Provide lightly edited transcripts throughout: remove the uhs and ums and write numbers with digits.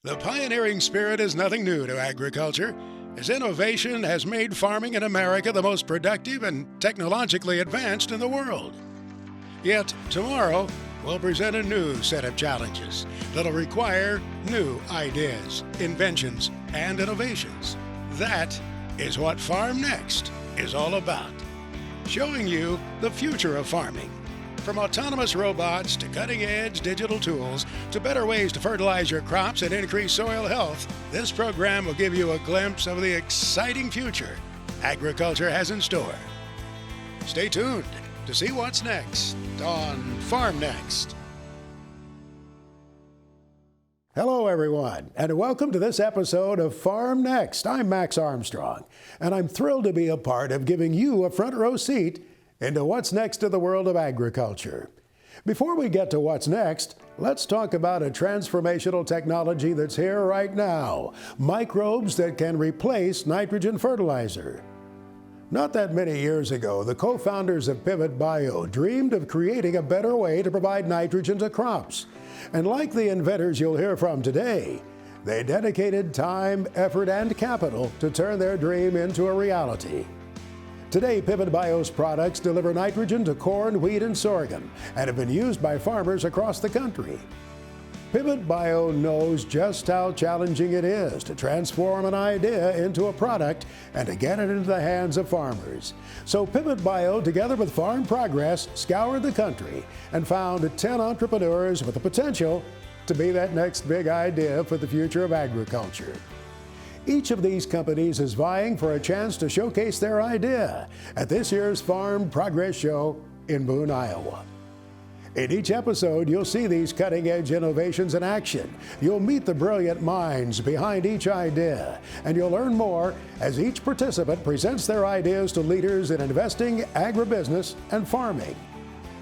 The pioneering spirit is nothing new to agriculture, as innovation has made farming in America the most productive and technologically advanced in the world. Yet, tomorrow will present a new set of challenges that'll require new ideas, inventions, and innovations. That is what Farm Next is all about, showing you the future of farming. From autonomous robots to cutting-edge digital tools to better ways to fertilize your crops and increase soil health, this program will give you a glimpse of the exciting future agriculture has in store. Stay tuned to see what's next on Farm Next. Hello, everyone, and welcome to this episode of Farm Next. I'm Max Armstrong, and I'm thrilled to be a part of giving you a front row seat into what's next in the world of agriculture. Before we get to what's next, let's talk about a transformational technology that's here right now, microbes that can replace nitrogen fertilizer. Not that many years ago, the co-founders of Pivot Bio dreamed of creating a better way to provide nitrogen to crops. And like the inventors you'll hear from today, they dedicated time, effort, and capital to turn their dream into a reality. Today, Pivot Bio's products deliver nitrogen to corn, wheat, and sorghum and have been used by farmers across the country. Pivot Bio knows just how challenging it is to transform an idea into a product and to get it into the hands of farmers. So Pivot Bio, together with Farm Progress, scoured the country and found 10 entrepreneurs with the potential to be that next big idea for the future of agriculture. Each of these companies is vying for a chance to showcase their idea at this year's Farm Progress Show in Boone, Iowa. In each episode, you'll see these cutting-edge innovations in action. You'll meet the brilliant minds behind each idea, and you'll learn more as each participant presents their ideas to leaders in investing, agribusiness, and farming.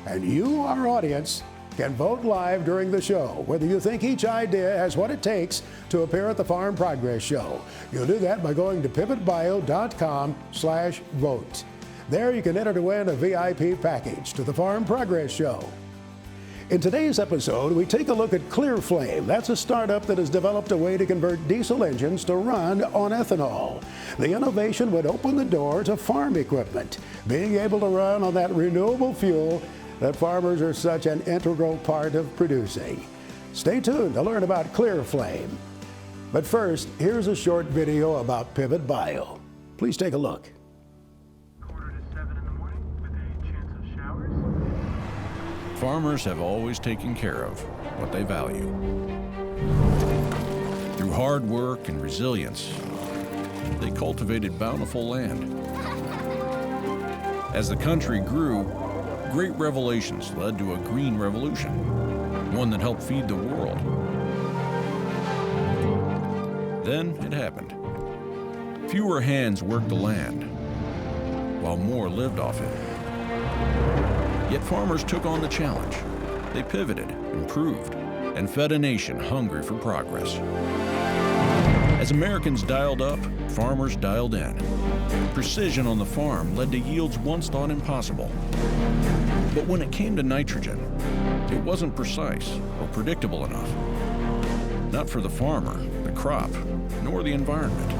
And you, our audience, can vote live during the show whether you think each idea has what it takes to appear at the Farm Progress Show. You'll do that by going to pivotbio.com/vote. There you can enter to win a VIP package to the Farm Progress Show. In today's episode, we take a look at ClearFlame. That's a startup that has developed a way to convert diesel engines to run on ethanol. The innovation would open the door to farm equipment, being able to run on that renewable fuel that farmers are such an integral part of producing. Stay tuned to learn about ClearFlame. But first, here's a short video about Pivot Bio. Please take a look. 6:45 in the morning with a chance of showers. Farmers have always taken care of what they value. Through hard work and resilience, they cultivated bountiful land. As the country grew, great revelations led to a green revolution, one that helped feed the world. Then it happened. Fewer hands worked the land, while more lived off it. Yet farmers took on the challenge. They pivoted, improved, and fed a nation hungry for progress. As Americans dialed up, farmers dialed in. Precision on the farm led to yields once thought impossible. But when it came to nitrogen, it wasn't precise or predictable enough. Not for the farmer, the crop, nor the environment.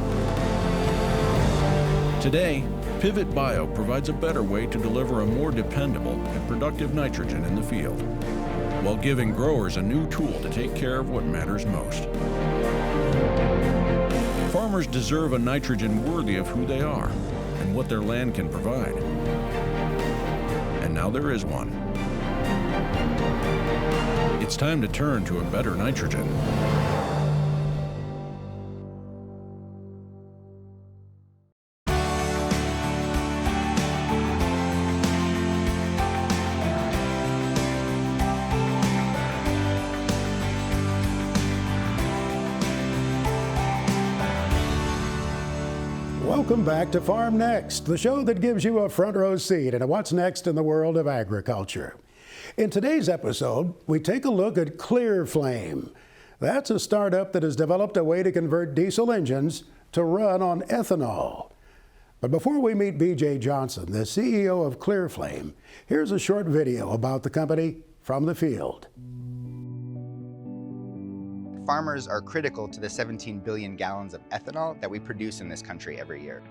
Today, Pivot Bio provides a better way to deliver a more dependable and productive nitrogen in the field, while giving growers a new tool to take care of what matters most. Farmers deserve a nitrogen worthy of who they are and what their land can provide. And now there is one. It's time to turn to a better nitrogen. Welcome back to Farm Next, the show that gives you a front row seat into what's next in the world of agriculture. In today's episode, we take a look at ClearFlame. That's a startup that has developed a way to convert diesel engines to run on ethanol. But before we meet B.J. Johnson, the CEO of ClearFlame, here's a short video about the company from the field. farmers are critical to the 17 billion gallons of ethanol that we produce in this country every year.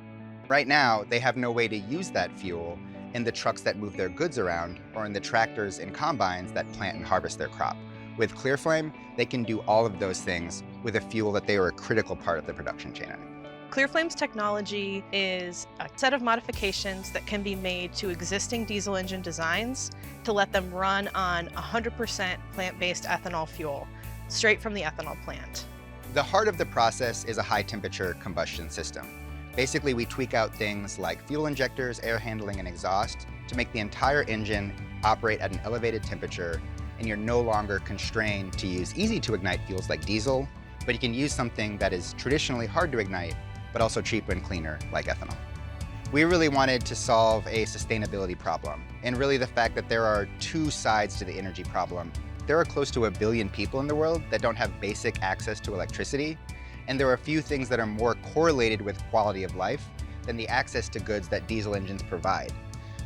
Right now, they have no way to use that fuel in the trucks that move their goods around or in the tractors and combines that plant and harvest their crop. With ClearFlame, they can do all of those things with a fuel that they are a critical part of the production chain in. ClearFlame's technology is a set of modifications that can be made to existing diesel engine designs to let them run on 100% plant-based ethanol fuel, straight from the ethanol plant. The heart of the process is a high-temperature combustion system. Basically, we tweak out things like fuel injectors, air handling, and exhaust to make the entire engine operate at an elevated temperature, and you're no longer constrained to use easy-to-ignite fuels like diesel, but you can use something that is traditionally hard to ignite, but also cheaper and cleaner, like ethanol. We really wanted to solve a sustainability problem, and really the fact that there are two sides to the energy problem. There are close to 1 billion people in the world that don't have basic access to electricity, and there are a few things that are more correlated with quality of life than the access to goods that diesel engines provide.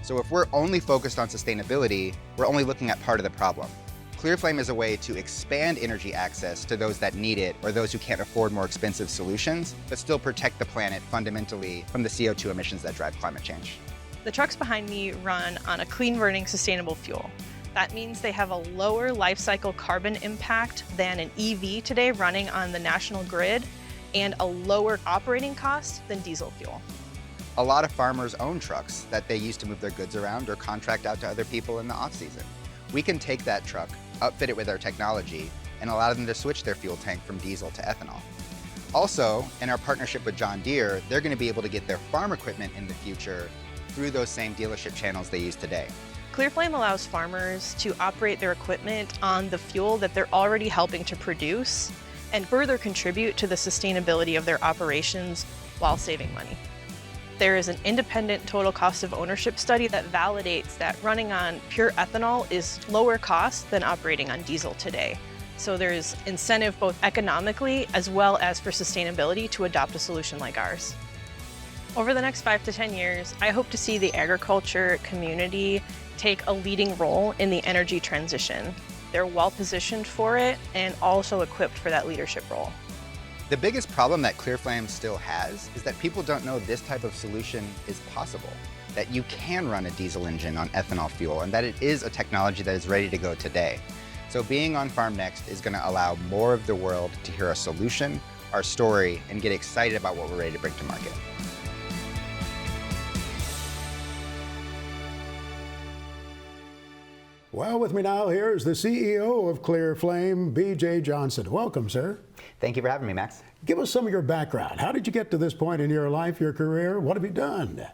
So if we're only focused on sustainability, we're only looking at part of the problem. ClearFlame is a way to expand energy access to those that need it or those who can't afford more expensive solutions, but still protect the planet fundamentally from the CO2 emissions that drive climate change. The trucks behind me run on a clean-burning sustainable fuel. That means they have a lower life cycle carbon impact than an EV today running on the national grid and a lower operating cost than diesel fuel. A lot of farmers own trucks that they use to move their goods around or contract out to other people in the off-season. We can take that truck, outfit it with our technology, and allow them to switch their fuel tank from diesel to ethanol. Also, in our partnership with John Deere, they're going to be able to get their farm equipment in the future through those same dealership channels they use today. ClearFlame allows farmers to operate their equipment on the fuel that they're already helping to produce and further contribute to the sustainability of their operations while saving money. There is an independent total cost of ownership study that validates that running on pure ethanol is lower cost than operating on diesel today. So there's incentive both economically as well as for sustainability to adopt a solution like ours. Over the next 5 to 10 years, I hope to see the agriculture community take a leading role in the energy transition. They're well positioned for it and also equipped for that leadership role. The biggest problem that ClearFlame still has is that people don't know this type of solution is possible, that you can run a diesel engine on ethanol fuel, and that it is a technology that is ready to go today. So being on Farm Next is going to allow more of the world to hear our solution, our story, and get excited about what we're ready to bring to market. Well, with me now here is the CEO of ClearFlame, B.J. Johnson. Welcome, sir. Thank you for having me, Max. Give us some of your background. How did you get to this point in your life, your career? What have you done?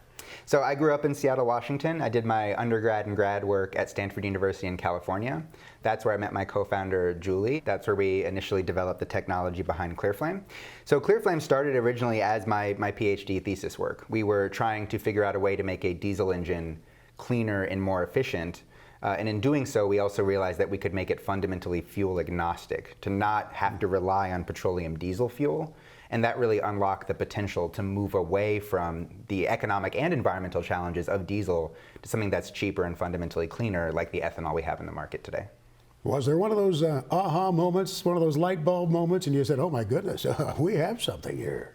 So I grew up in Seattle, Washington. I did my undergrad and grad work at Stanford University in California. That's where I met my co-founder, Julie. That's where we initially developed the technology behind ClearFlame. So ClearFlame started originally as my PhD thesis work. We were trying to figure out a way to make a diesel engine cleaner and more efficient. And in doing so, we also realized that we could make it fundamentally fuel agnostic, to not have to rely on petroleum diesel fuel. And that really unlocked the potential to move away from the economic and environmental challenges of diesel to something that's cheaper and fundamentally cleaner, like the ethanol we have in the market today. Was there one of those aha moments, one of those light bulb moments, and you said, oh my goodness, we have something here?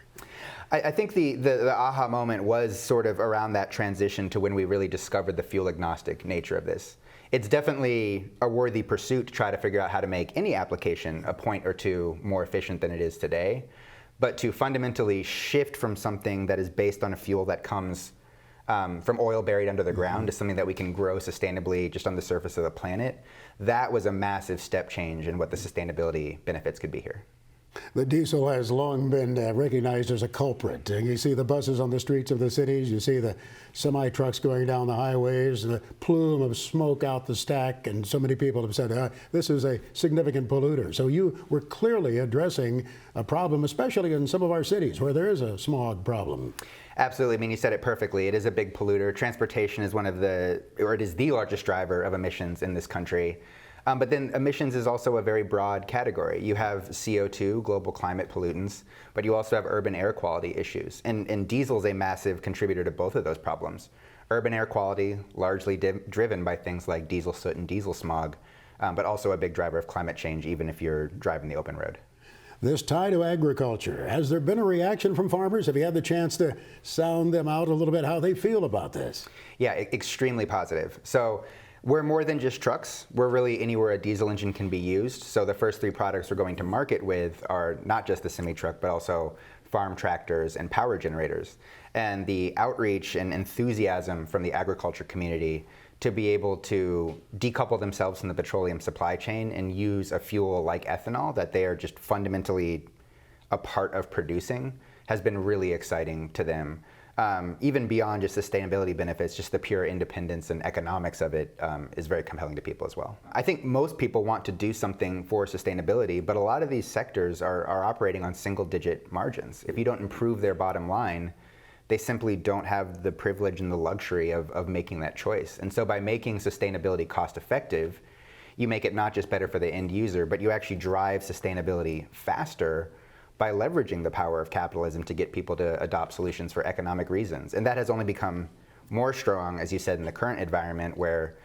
I think the aha moment was sort of around that transition to when we really discovered the fuel agnostic nature of this. It's definitely a worthy pursuit to try to figure out how to make any application a point or two more efficient than it is today. But to fundamentally shift from something that is based on a fuel that comes from oil buried under the ground to something that we can grow sustainably just on the surface of the planet, that was a massive step change in what the sustainability benefits could be here. The diesel has long been recognized as a culprit. And you see the buses on the streets of the cities, you see the semi-trucks going down the highways, the plume of smoke out the stack, and so many people have said, this is a significant polluter. So you were clearly addressing a problem, especially in some of our cities where there is a smog problem. Absolutely. I mean, you said it perfectly. It is a big polluter. Transportation is it is the largest driver of emissions in this country. But then emissions is also a very broad category. You have CO2, global climate pollutants, but you also have urban air quality issues. And diesel is a massive contributor to both of those problems. Urban air quality, largely driven by things like diesel soot and diesel smog, but also a big driver of climate change, even if you're driving the open road. this tie to agriculture. Has there been a reaction from farmers? Have you had the chance to sound them out a little bit how they feel about this? Yeah, extremely positive. So we're more than just trucks. We're really anywhere a diesel engine can be used. So the first 3 products we're going to market with are not just the semi-truck, but also farm tractors and power generators. And the outreach and enthusiasm from the agriculture community to be able to decouple themselves from the petroleum supply chain and use a fuel like ethanol that they are just fundamentally a part of producing has been really exciting to them. Even beyond just sustainability benefits, just the pure independence and economics of it is very compelling to people as well. I think most people want to do something for sustainability, but a lot of these sectors are operating on single-digit margins. If you don't improve their bottom line, they simply don't have the privilege and the luxury of making that choice. And so by making sustainability cost-effective, you make it not just better for the end user, but you actually drive sustainability faster by leveraging the power of capitalism to get people to adopt solutions for economic reasons. And that has only become more strong, as you said, in the current environment where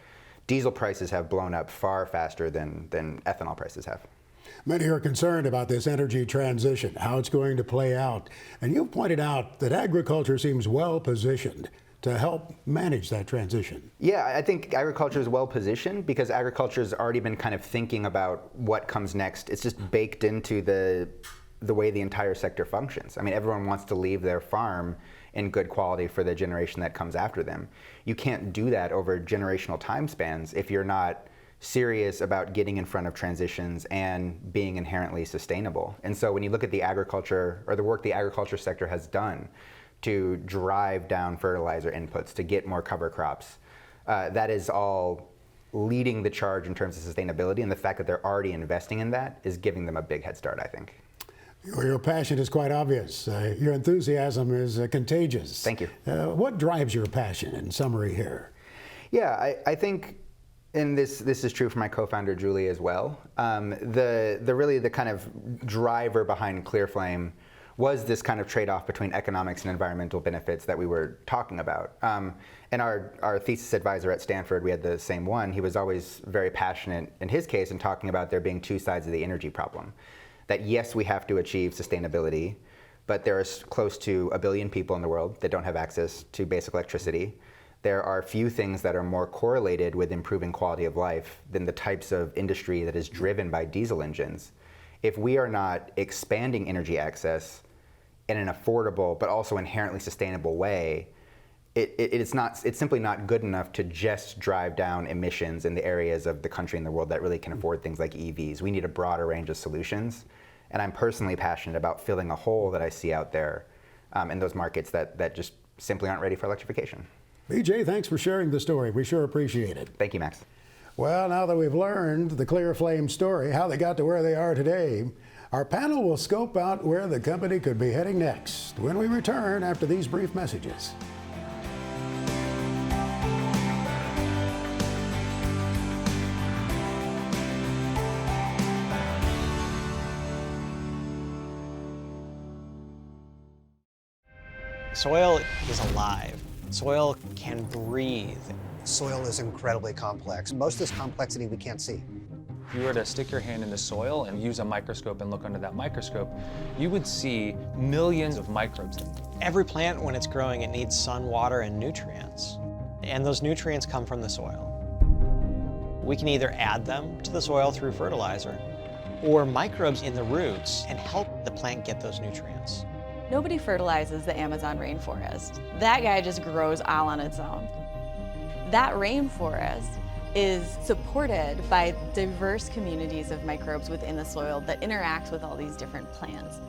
diesel prices have blown up far faster than ethanol prices have. Many are concerned about this energy transition, how it's going to play out. And you've pointed out that agriculture seems well positioned to help manage that transition. Yeah, I think agriculture is well positioned because agriculture has already been kind of thinking about what comes next. It's just baked into the way the entire sector functions. I mean, everyone wants to leave their farm in good quality for the generation that comes after them. You can't do that over generational time spans if you're not serious about getting in front of transitions and being inherently sustainable. And so when you look at the agriculture or the work the agriculture sector has done to drive down fertilizer inputs, to get more cover crops, that is all leading the charge in terms of sustainability, and the fact that they're already investing in that is giving them a big head start, I think. Your passion is quite obvious. Your enthusiasm is contagious. Thank you. What drives your passion, in summary here? Yeah, I think, and this is true for my co-founder Julie as well, the kind of driver behind ClearFlame was this kind of trade-off between economics and environmental benefits that we were talking about. And our thesis advisor at Stanford, we had the same one, he was always very passionate in his case in talking about there being 2 sides of the energy problem. That yes, we have to achieve sustainability, but there are close to 1 billion people in the world that don't have access to basic electricity. There are few things that are more correlated with improving quality of life than the types of industry that is driven by diesel engines. If we are not expanding energy access in an affordable but also inherently sustainable way, it's simply not good enough to just drive down emissions in the areas of the country and the world that really can afford things like EVs. We need a broader range of solutions. And I'm personally passionate about filling a hole that I see out there in those markets that just simply aren't ready for electrification. BJ, thanks for sharing the story. We sure appreciate it. Thank you, Max. Well, now that we've learned the ClearFlame story, how they got to where they are today, our panel will scope out where the company could be heading next when we return after these brief messages. Soil is alive. Soil can breathe. Soil is incredibly complex. Most of this complexity we can't see. If you were to stick your hand in the soil and use a microscope and look under that microscope, you would see millions of microbes. Every plant, when it's growing, it needs sun, water, and nutrients. And those nutrients come from the soil. We can either add them to the soil through fertilizer, or microbes in the roots can help the plant get those nutrients. Nobody fertilizes the Amazon rainforest. That guy just grows all on its own. That rainforest is supported by diverse communities of microbes within the soil that interacts with all these different plants.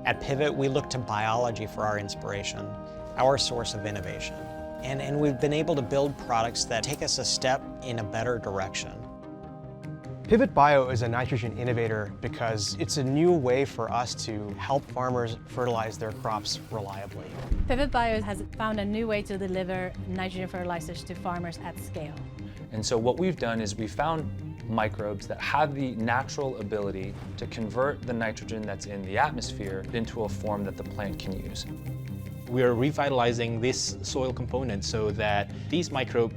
At Pivot, we look to biology for our inspiration, our source of innovation. And we've been able to build products that take us a step in a better direction. Pivot Bio is a nitrogen innovator because it's a new way for us to help farmers fertilize their crops reliably. Pivot Bio has found a new way to deliver nitrogen fertilizers to farmers at scale. And so what we've done is we found microbes that have the natural ability to convert the nitrogen that's in the atmosphere into a form that the plant can use. We are revitalizing this soil component so that these microbes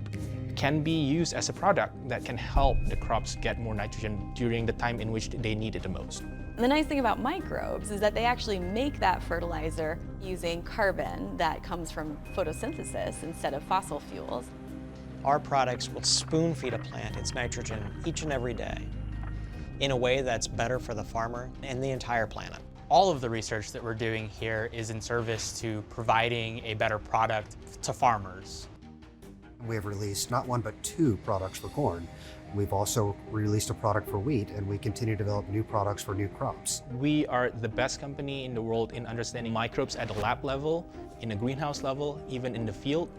can be used as a product that can help the crops get more nitrogen during the time in which they need it the most. The nice thing about microbes is that they actually make that fertilizer using carbon that comes from photosynthesis instead of fossil fuels. Our products will spoon feed a plant its nitrogen each and every day in a way that's better for the farmer and the entire planet. All of the research that we're doing here is in service to providing a better product to farmers. We have released not one but 2 products for corn. We've also released a product for wheat, and we continue to develop new products for new crops. We are the best company in the world in understanding microbes at the lab level, in the greenhouse level, even in the field.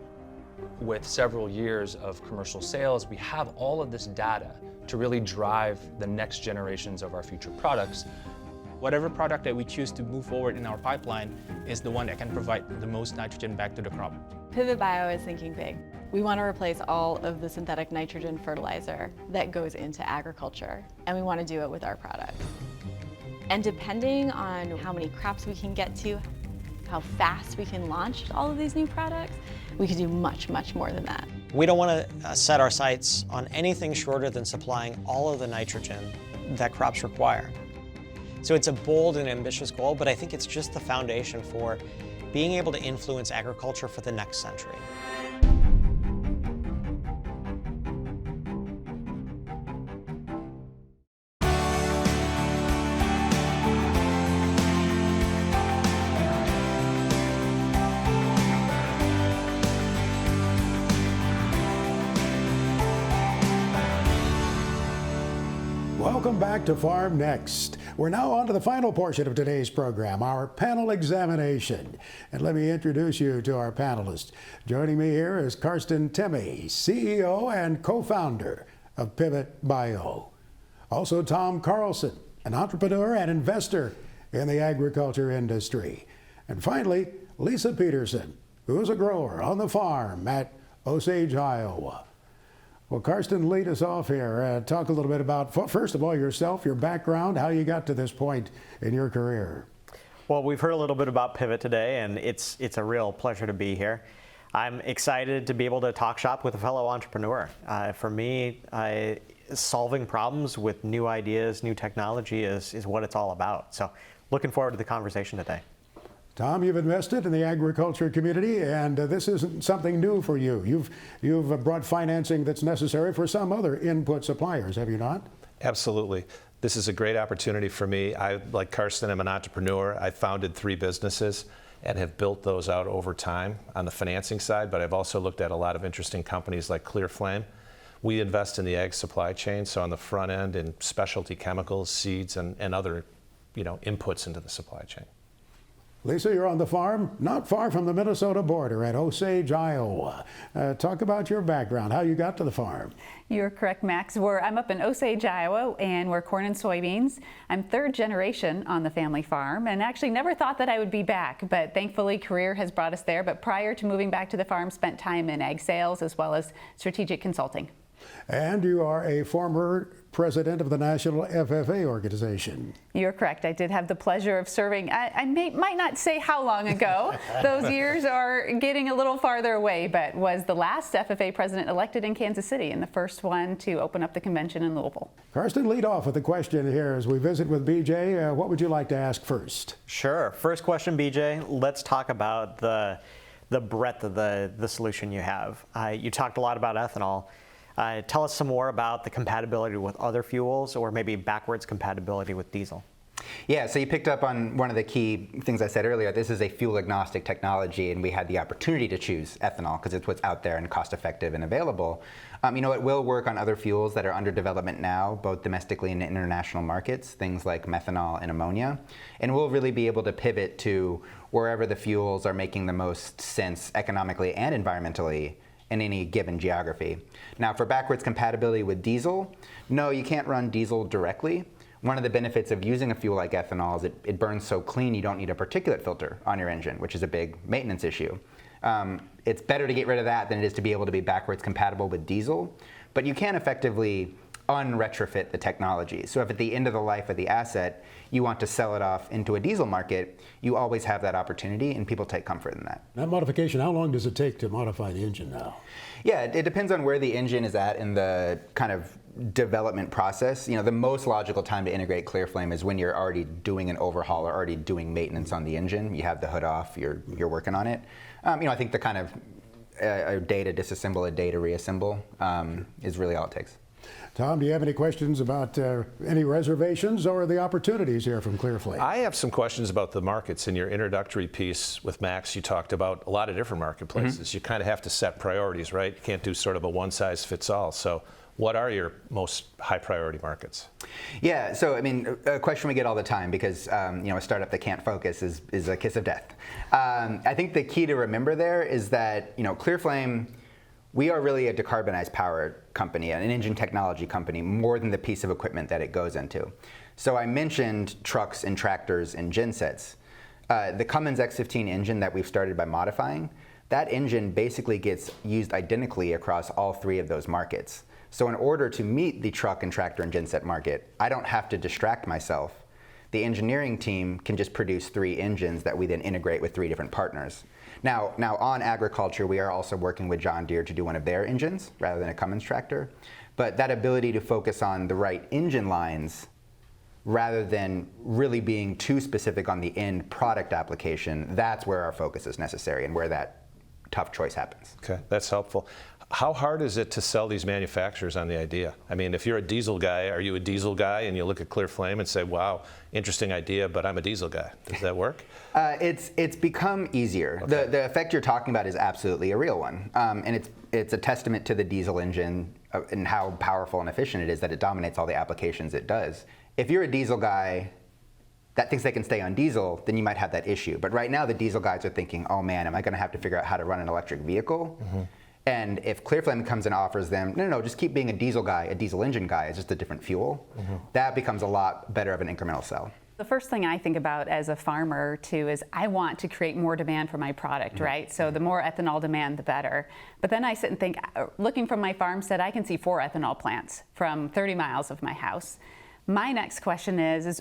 With several years of commercial sales, we have all of this data to really drive the next generations of our future products. Whatever product that we choose to move forward in our pipeline is the one that can provide the most nitrogen back to the crop. Pivot Bio is thinking big. We want to replace all of the synthetic nitrogen fertilizer that goes into agriculture, and we want to do it with our products. And depending on how many crops we can get to, how fast we can launch all of these new products, we could do much, much more than that. We don't want to set our sights on anything shorter than supplying all of the nitrogen that crops require. So it's a bold and ambitious goal, but I think it's just the foundation for being able to influence agriculture for the next century. Welcome back to Farm Next. We're now on to the final portion of today's program, our panel examination. And let me introduce you to our panelists. Joining me here is Karsten Timme, CEO and co-founder of Pivot Bio. Also Tom Carlson, an entrepreneur and investor in the agriculture industry. And finally, Lisa Peterson, who is a grower on the farm at Osage, Iowa. Well, Karsten, lead us off here. Talk a little bit about, first of all, yourself, your background, how you got to this point in your career. Well, we've heard a little bit about Pivot today, and it's a real pleasure to be here. I'm excited to be able to talk shop with a fellow entrepreneur. For me, solving problems with new ideas, new technology is what it's all about. So looking forward to the conversation today. Tom, you've invested in the agriculture community, and this isn't something new for you. You've brought financing that's necessary for some other input suppliers, have you not? Absolutely. This is a great opportunity for me. I, like Karsten, am an entrepreneur. I founded 3 businesses and have built those out over time on the financing side, but I've also looked at a lot of interesting companies like ClearFlame. We invest in the ag supply chain, so on the front end in specialty chemicals, seeds, and other inputs into the supply chain. Lisa, you're on the farm not far from the Minnesota border at Osage, Iowa. Talk about your background, how you got to the farm. You're correct, Max. I'm up in Osage, Iowa, and we're corn and soybeans. I'm 3rd generation on the family farm, and actually never thought that I would be back, but thankfully career has brought us there. But prior to moving back to the farm, spent time in ag sales as well as strategic consulting. And you are a former president of the National FFA organization. You're correct. I did have the pleasure of serving. I might not say how long ago. Those years are getting a little farther away, but was the last FFA president elected in Kansas City and the first one to open up the convention in Louisville. Karsten, lead off with a question here as we visit with BJ. What would you like to ask first? Sure. First question, BJ. Let's talk about the breadth of the solution you have. You talked a lot about ethanol. Tell us some more about the compatibility with other fuels, or maybe backwards compatibility with diesel. Yeah, so you picked up on one of the key things I said earlier. This is a fuel agnostic technology, and we had the opportunity to choose ethanol because it's what's out there and cost effective and available. It will work on other fuels that are under development now, both domestically and in international markets, things like methanol and ammonia. And we'll really be able to pivot to wherever the fuels are making the most sense economically and environmentally in any given geography. Now, for backwards compatibility with diesel, no, you can't run diesel directly. One of the benefits of using a fuel like ethanol is it burns so clean you don't need a particulate filter on your engine, which is a big maintenance issue. It's better to get rid of that than it is to be able to be backwards compatible with diesel, but you can effectively unretrofit the technology. So if at the end of the life of the asset, you want to sell it off into a diesel market, you always have that opportunity, and people take comfort in that. That modification, how long does it take to modify the engine now? Yeah, it depends on where the engine is at in the kind of development process. The most logical time to integrate ClearFlame is when you're already doing an overhaul or already doing maintenance on the engine. You have the hood off, you're working on it. I think the kind of a day to disassemble, a day to reassemble is really all it takes. Tom, do you have any questions about any reservations or the opportunities here from ClearFlame? I have some questions about the markets. In your introductory piece with Max, you talked about a lot of different marketplaces. You kind of have to set priorities, right? You can't do sort of a one-size-fits-all. So what are your most high priority markets? Yeah, so I mean, a question we get all the time because a startup that can't focus is a kiss of death. I think the key to remember there is that ClearFlame, we are really a decarbonized power company, an engine technology company, more than the piece of equipment that it goes into. So I mentioned trucks and tractors and gensets. The Cummins X15 engine that we've started by modifying, that engine basically gets used identically across all three of those markets. So in order to meet the truck and tractor and genset market, I don't have to distract myself. The engineering team can just produce 3 engines that we then integrate with 3 different partners. Now on agriculture, we are also working with John Deere to do one of their engines rather than a Cummins tractor. But that ability to focus on the right engine lines rather than really being too specific on the end product application, that's where our focus is necessary and where that tough choice happens. Okay, that's helpful. How hard is it to sell these manufacturers on the idea? I mean, if you're a diesel guy, are you a diesel guy and you look at ClearFlame and say, wow, interesting idea, but I'm a diesel guy? Does that work? It's become easier. Okay. The effect you're talking about is absolutely a real one. And it's a testament to the diesel engine and how powerful and efficient it is that it dominates all the applications it does. If you're a diesel guy that thinks they can stay on diesel, then you might have that issue. But right now the diesel guys are thinking, oh man, am I gonna have to figure out how to run an electric vehicle? Mm-hmm. And if ClearFlame comes and offers them, no, just keep being a diesel guy, a diesel engine guy, it's just a different fuel, that becomes a lot better of an incremental sell. The first thing I think about as a farmer too is I want to create more demand for my product, right? So the more ethanol demand, the better. But then I sit and think, looking from my farmstead, I can see 4 ethanol plants from 30 miles of my house. My next question is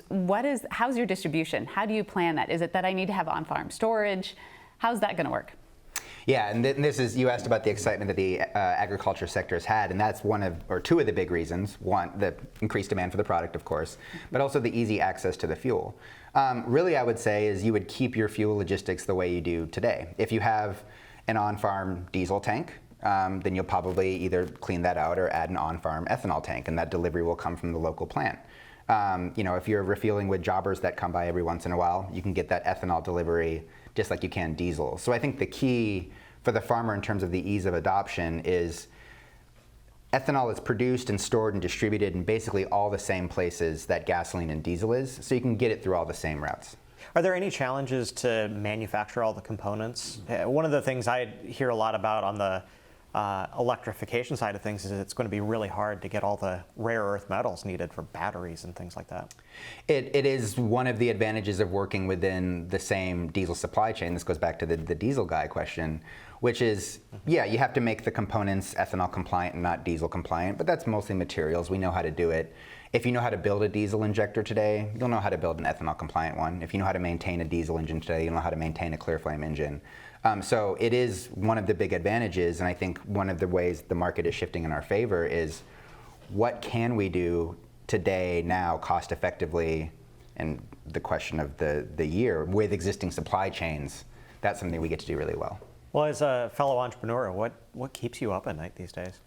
how's your distribution? How do you plan that? Is it that I need to have on-farm storage? How's that gonna work? Yeah, and this is, you asked about the excitement that the agriculture sector has had, and that's two of the big reasons. One, the increased demand for the product, of course, but also the easy access to the fuel. Really, I would say is you would keep your fuel logistics the way you do today. If you have an on-farm diesel tank, then you'll probably either clean that out or add an on-farm ethanol tank, and that delivery will come from the local plant. If you're refueling with jobbers that come by every once in a while, you can get that ethanol delivery just like you can diesel. So I think the key for the farmer in terms of the ease of adoption is ethanol is produced and stored and distributed in basically all the same places that gasoline and diesel is, so you can get it through all the same routes. Are there any challenges to manufacture all the components? One of the things I hear a lot about on the electrification side of things is it's going to be really hard to get all the rare earth metals needed for batteries and things like that. It is one of the advantages of working within the same diesel supply chain. This goes back to the diesel guy question, which is, yeah, you have to make the components ethanol compliant and not diesel compliant, but that's mostly materials. We know how to do it. If you know how to build a diesel injector today, you'll know how to build an ethanol compliant one. If you know how to maintain a diesel engine today, you'll know how to maintain a ClearFlame engine. So it is one of the big advantages, and I think one of the ways the market is shifting in our favor is what can we do today, now, cost effectively, and the question of the year, with existing supply chains, that's something we get to do really well. Well, as a fellow entrepreneur, what keeps you up at night these days?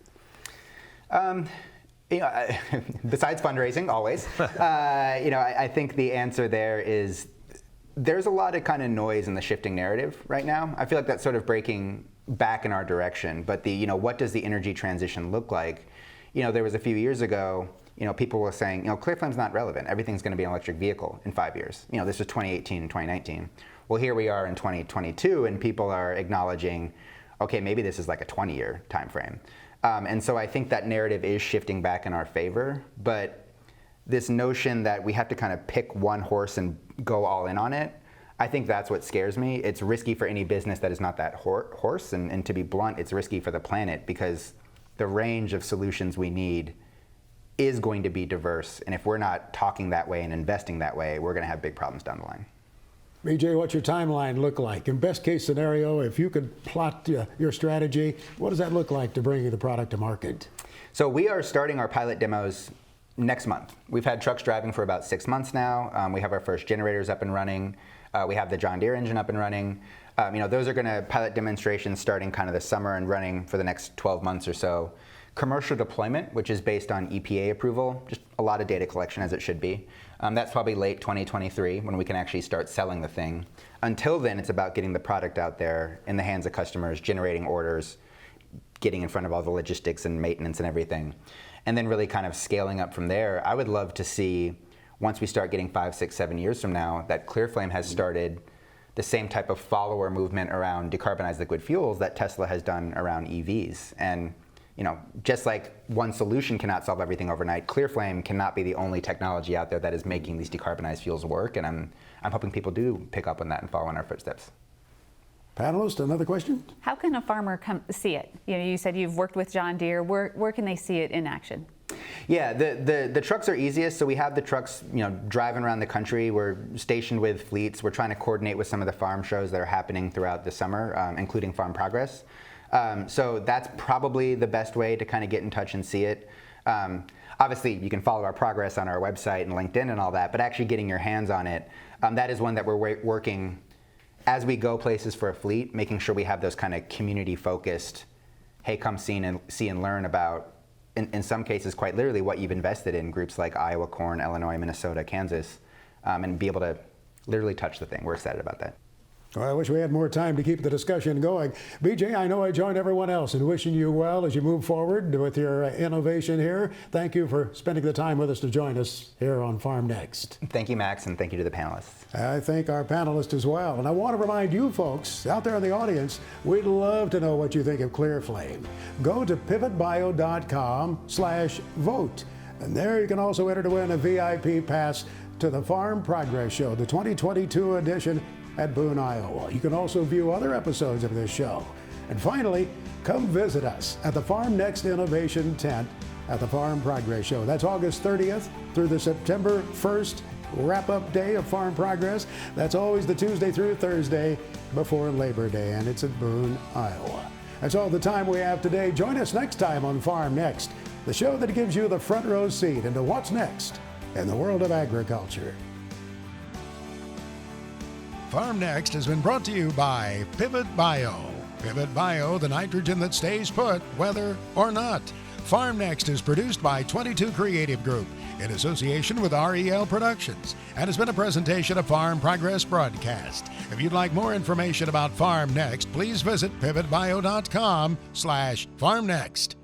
Besides fundraising, always, I think the answer there is there's a lot of kind of noise in the shifting narrative right now. I feel like that's sort of breaking back in our direction. But what does the energy transition look like? There was a few years ago, people were saying, ClearFlame's not relevant. Everything's going to be an electric vehicle in 5 years. This was 2018 and 2019. Well, here we are in 2022, and people are acknowledging, okay, maybe this is like a 20-year time frame. And so I think that narrative is shifting back in our favor. But this notion that we have to kind of pick one horse and go all in on it, I think that's what scares me. It's risky for any business that is not that horse, and to be blunt, it's risky for the planet because the range of solutions we need is going to be diverse. And if we're not talking that way and investing that way, we're going to have big problems down the line. BJ, what's your timeline look like? In best case scenario, if you could plot your strategy, what does that look like to bring the product to market? So we are starting our pilot demos next month. We've had trucks driving for about 6 months now. We have our first generators up and running. We have the John Deere engine up and running. Those are going to pilot demonstrations starting kind of this summer and running for the next 12 months or so. Commercial deployment, which is based on EPA approval, just a lot of data collection as it should be. That's probably late 2023 when we can actually start selling the thing. Until then, it's about getting the product out there in the hands of customers, generating orders, getting in front of all the logistics and maintenance and everything, and then really kind of scaling up from there. I would love to see, once we start getting 5, 6, 7 years from now, that ClearFlame has started the same type of follower movement around decarbonized liquid fuels that Tesla has done around EVs. And just like one solution cannot solve everything overnight, ClearFlame cannot be the only technology out there that is making these decarbonized fuels work. And I'm hoping people do pick up on that and follow in our footsteps. Panelist, another question? How can a farmer come see it? You said you've worked with John Deere. Where can they see it in action? Yeah, the trucks are easiest. So we have the trucks, driving around the country. We're stationed with fleets. We're trying to coordinate with some of the farm shows that are happening throughout the summer, including Farm Progress. So that's probably the best way to kind of get in touch and see it. Obviously, you can follow our progress on our website and LinkedIn and all that, but actually getting your hands on it, that is one that we're working as we go places for a fleet, making sure we have those kind of community-focused, hey, come see and learn about, in some cases, quite literally, what you've invested in, groups like Iowa Corn, Illinois, Minnesota, Kansas, and be able to literally touch the thing. We're excited about that. Well, I wish we had more time to keep the discussion going. BJ, I know I join everyone else in wishing you well as you move forward with your innovation here. Thank you for spending the time with us to join us here on Farm Next. Thank you, Max, and thank you to the panelists. I thank our panelists as well. And I want to remind you folks out there in the audience, we'd love to know what you think of ClearFlame. Go to pivotbio.com/vote. And there you can also enter to win a VIP pass to the Farm Progress Show, the 2022 edition at Boone, Iowa. You can also view other episodes of this show. And finally, come visit us at the Farm Next Innovation Tent at the Farm Progress Show. That's August 30th through the September 1st wrap-up day of Farm Progress. That's always the Tuesday through Thursday before Labor Day, and it's at Boone, Iowa. That's all the time we have today. Join us next time on Farm Next, the show that gives you the front row seat into what's next in the world of agriculture. Farm Next has been brought to you by Pivot Bio. Pivot Bio, the nitrogen that stays put, whether or not. Farm Next is produced by 22 Creative Group in association with REL Productions and has been a presentation of Farm Progress Broadcast. If you'd like more information about Farm Next, please visit pivotbio.com/farmnext.